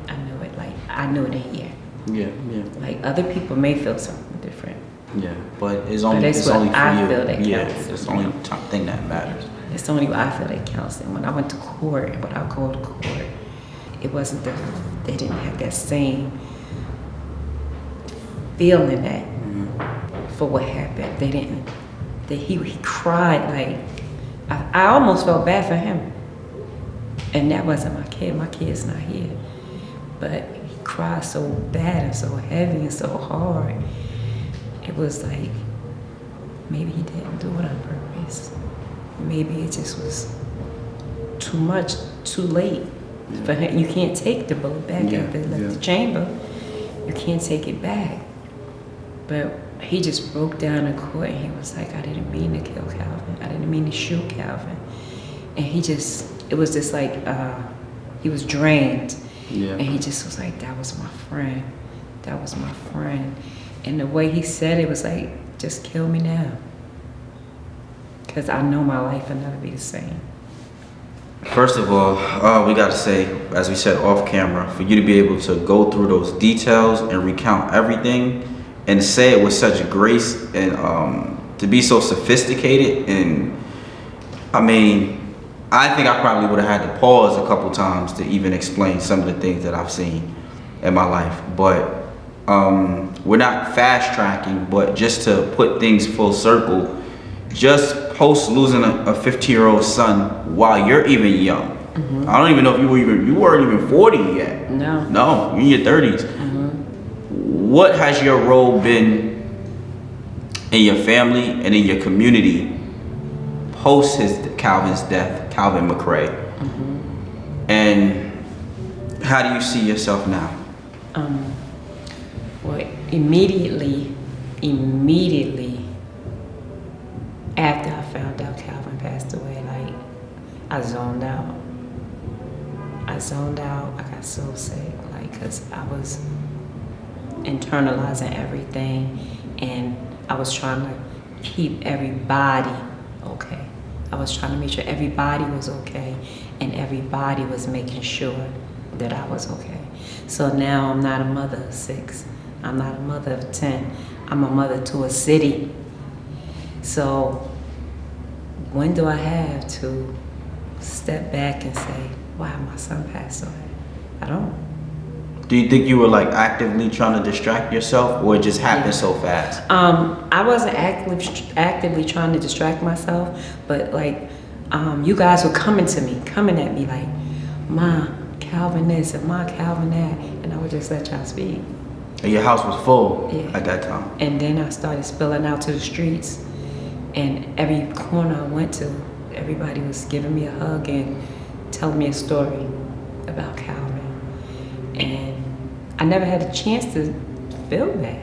I knew it, like, I knew it in here. Yeah, yeah. Like, other people may feel something different. Yeah, but it's only for I you. feel that Yeah, counts. it's the only thing that matters. It's only what I feel that counts. And when I went to court, and when I go to court, it wasn't they didn't have that same feeling that for what happened. They didn't, he cried like, I almost felt bad for him. And that wasn't my kid. My kid's not here. But he cried so bad and so heavy and so hard. It was like, maybe he didn't do it on purpose. Maybe it just was too much, too late for him. You can't take the bullet back out of the chamber. You can't take it back. But he just broke down in court and he was like, I didn't mean to kill Calvin. I didn't mean to shoot Calvin. And it was just like, he was drained. Yeah. And he just was like, that was my friend. That was my friend. And the way he said it was like, just kill me now. Because I know my life will never be the same. First of all, we got to say, as we said off camera, for you to be able to go through those details and recount everything and say it with such grace and to be so sophisticated. And I mean, I think I probably would have had to pause a couple times to even explain some of the things that I've seen in my life. But we're not fast tracking, but just to put things full circle, just post losing a 15-year-old son while you're even young. Mm-hmm. I don't even know if you weren't even 40 yet. No. No, you're in your 30s. Mm-hmm. What has your role been in your family and in your community post Calvin's death, Calvin McRae? Mm-hmm. And how do you see yourself now? Well, immediately after I found out Calvin passed away, like, I zoned out. I got so sick, like, because I was internalizing everything and I was trying to keep everybody okay. I was trying to make sure everybody was okay and everybody was making sure that I was okay. So now I'm not a mother of 6. I'm not a mother of 10. I'm a mother to a city. So when do I have to step back and say, wow, my son passed away? I don't. Do you think you were like actively trying to distract yourself, or it just happened so fast? I wasn't actively trying to distract myself, but like you guys were coming at me like, Ma, Calvin this and Ma, Calvin that, and I would just let y'all speak. And your house was full at that time. And then I started spilling out to the streets, and every corner I went to, everybody was giving me a hug and telling me a story about Calvin. And I never had a chance to feel that.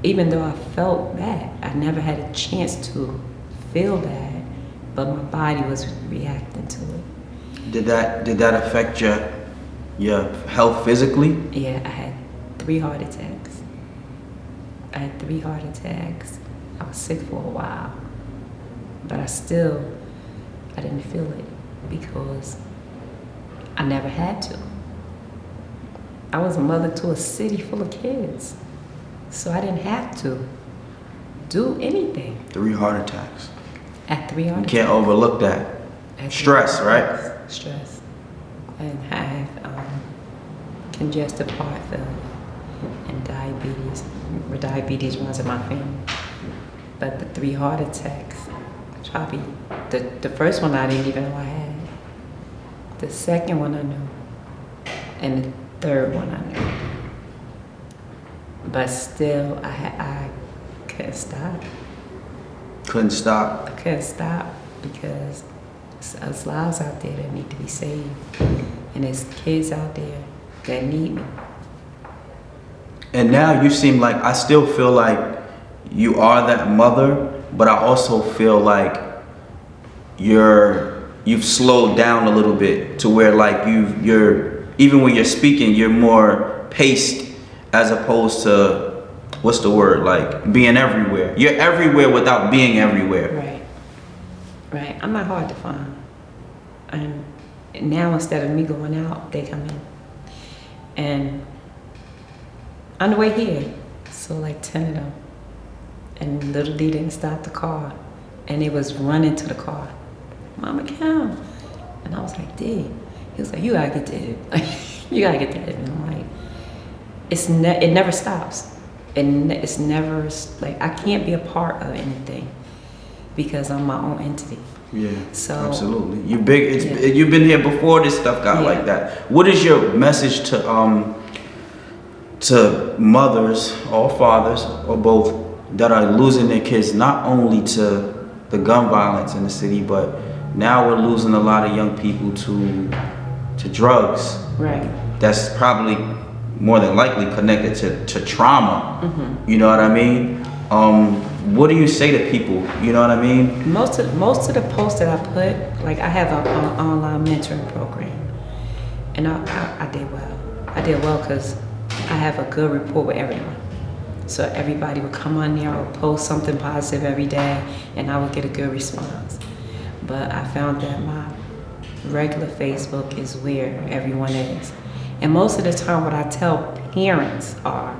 even though I felt bad, I never had a chance to feel bad, but my body was reacting to it. Did that affect your health physically? Yeah, I had 3 heart attacks. I was sick for a while, but I didn't feel it because I never had to. I was a mother to a city full of kids, so I didn't have to do anything. 3 heart attacks. At 3 heart You can't overlook that. At Stress, 3 right? Stress. And I have congestive heart failure and diabetes. Diabetes runs in my family. But the 3 heart attacks, probably the first one I didn't even know I had. The second one I knew. And the third one I knew. But still, I couldn't stop. Couldn't stop. I couldn't stop because there's lives out there that need to be saved. And there's kids out there that need me. And now you seem like, I still feel like you are that mother, but I also feel like you've slowed down a little bit to where like you're even when you're speaking, you're more paced as opposed to, what's the word, like being everywhere. You're everywhere without being everywhere. Right. I'm not hard to find. And now instead of me going out, they come in. And on the way here, so like 10 of them. And little D didn't stop the car. And they was running to the car. Mama, come. And I was like, D. He was like, you gotta get to it. You gotta get to it. And I'm like, it never stops. And it's never, like, I can't be a part of anything because I'm my own entity. Yeah, so absolutely. You big. You've been here before this stuff got like that. What is your message to mothers or fathers or both that are losing their kids, not only to the gun violence in the city, but now we're losing a lot of young people to drugs. Right. That's probably more than likely connected to trauma. Mm-hmm. You know what I mean? What do you say to people? You know what I mean? Most of the posts that I put, like I have an online mentoring program, and I did well. I did well because I have a good rapport with everyone. So everybody would come on there, I would post something positive every day, and I would get a good response. But I found that my regular Facebook is where everyone is. And most of the time what I tell parents are,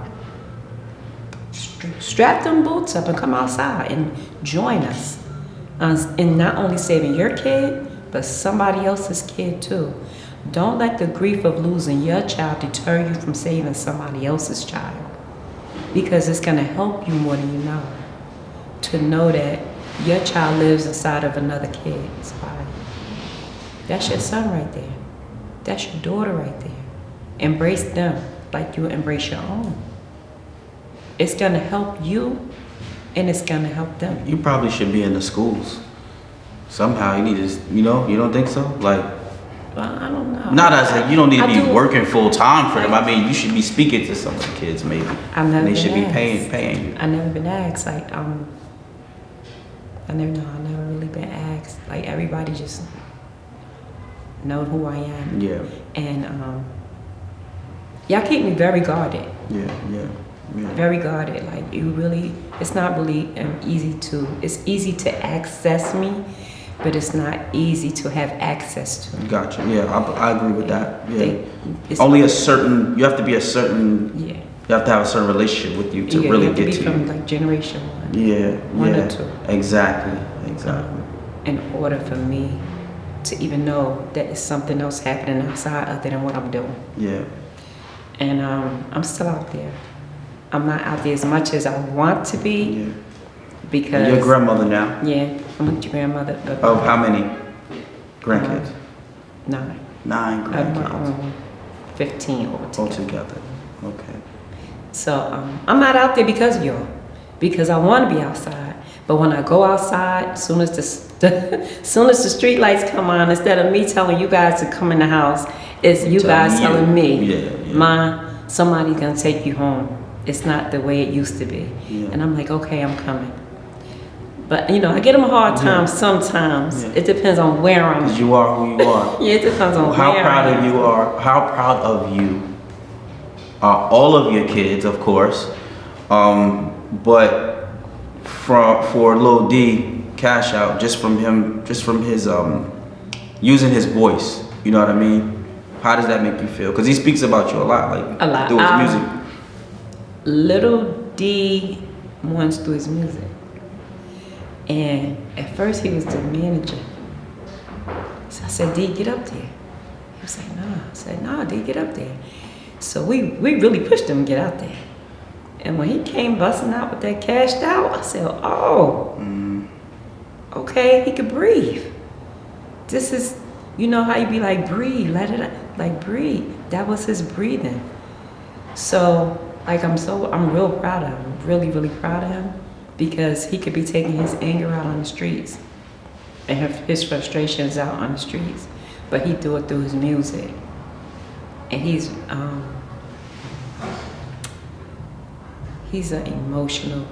strap them boots up and come outside and join us in not only saving your kid, but somebody else's kid too. Don't let the grief of losing your child deter you from saving somebody else's child, because it's going to help you more than you know to know that your child lives inside of another kid's body. That's your son right there. That's your daughter right there. Embrace them like you embrace your own. It's gonna help you, and it's gonna help them. You probably should be in the schools. Somehow you need to, you don't think so? Like, well, I don't know. Not as like you don't need to be working full time for them. I mean, you should be speaking to some of the kids maybe. I've never and they should been be paying you. I've never been asked. Like, I never really been asked. Like, everybody just know who I am. Yeah. And y'all keep me very guarded. Yeah. Very guarded. Like, it's not really it's easy to access me, but it's not easy to have access to. Gotcha. Yeah, I agree with that. Yeah. You have to be a certain. Yeah. You have to have a certain relationship with you to really get to you. You have to be from like generation 1. Yeah. One or 2. Exactly. In order for me to even know that it's something else happening outside other than what I'm doing. Yeah. And I'm still out there. I'm not out there as much as I want to be. Yeah. Because you're a grandmother now? Yeah, I'm a grandmother. Of how many grandkids? 9. 9 grandkids. Of my own 15 altogether. Okay. So I'm not out there because of y'all, because I want to be outside. But when I go outside, soon as the street lights come on, instead of me telling you guys to come in the house, it's you guys telling me, Ma, somebody's gonna take you home. It's not the way it used to be. Yeah. And I'm like, okay, I'm coming. But you know, I get him a hard time sometimes. Yeah. It depends on where I'm. Because you are who you are. Yeah, it depends on How where proud I am. of you are? How proud of you are all of your kids, of course, but for Lil D, Cash Out, just from his using his voice. You know what I mean? How does that make you feel? Because he speaks about you a lot, like A lot. through his music. Little D wants through his music. And at first he was the manager. So I said, D, get up there. He was like, nah. I said, nah, D, get up there. So we really pushed him to get out there. And when he came busting out with that Cashed Out, I said, oh, okay, he could breathe. This is, you know how you be like, breathe, let it out, like breathe. That was his breathing. So, like, I'm real proud of him, really, really proud of him, because he could be taking his anger out on the streets and his frustrations out on the streets, but he do it through his music. And he's an emotional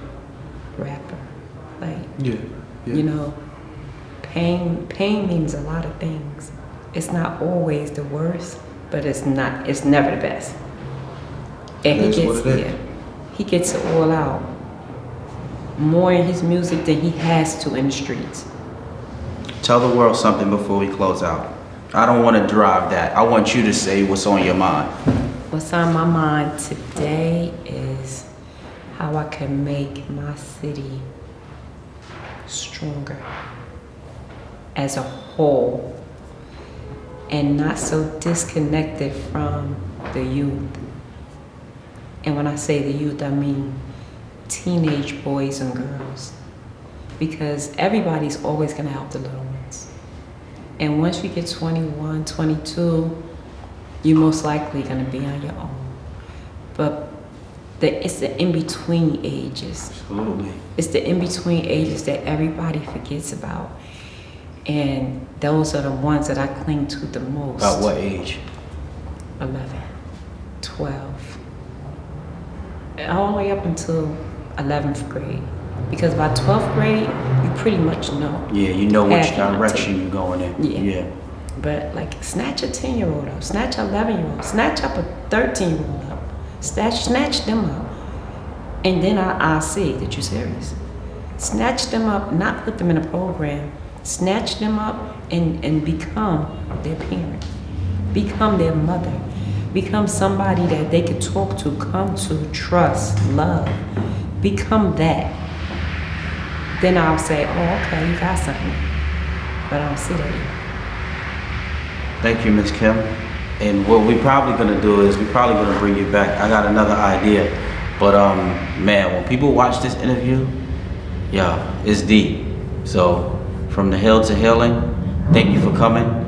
rapper. Like, you know, pain means a lot of things. It's not always the worst, but it's never the best. And he gets it all out. More in his music than he has to in the streets. Tell the world something before we close out. I don't want to drive that. I want you to say what's on your mind. What's on my mind today is how I can make my city stronger as a whole and not so disconnected from the youth. And when I say the youth, I mean teenage boys and girls, because everybody's always going to help the little ones. And once you get 21, 22, you're most likely going to be on your own. But it's the in-between ages. Absolutely. It's the in-between ages that everybody forgets about. And those are the ones that I cling to the most. About what age? 11, 12. All the way up until 11th grade. Because by 12th grade, you pretty much know. Yeah, you know which Half your direction you're going in. Yeah. But like, snatch a 10-year-old up, snatch an 11-year-old, snatch up a 13-year-old up, snatch them up. And then I'll see that you're serious. Snatch them up, not put them in a program. Snatch them up and become their parent. Become their mother. Become somebody that they could talk to, come to, trust, love. Become that. Then I'll say, oh, okay, you got something. But I don't see that yet. Thank you, Ms. Kim. And what we're probably gonna do is we're probably gonna bring you back. I got another idea. But man, when people watch this interview, yeah, it's deep. So from the hill to healing, thank you for coming.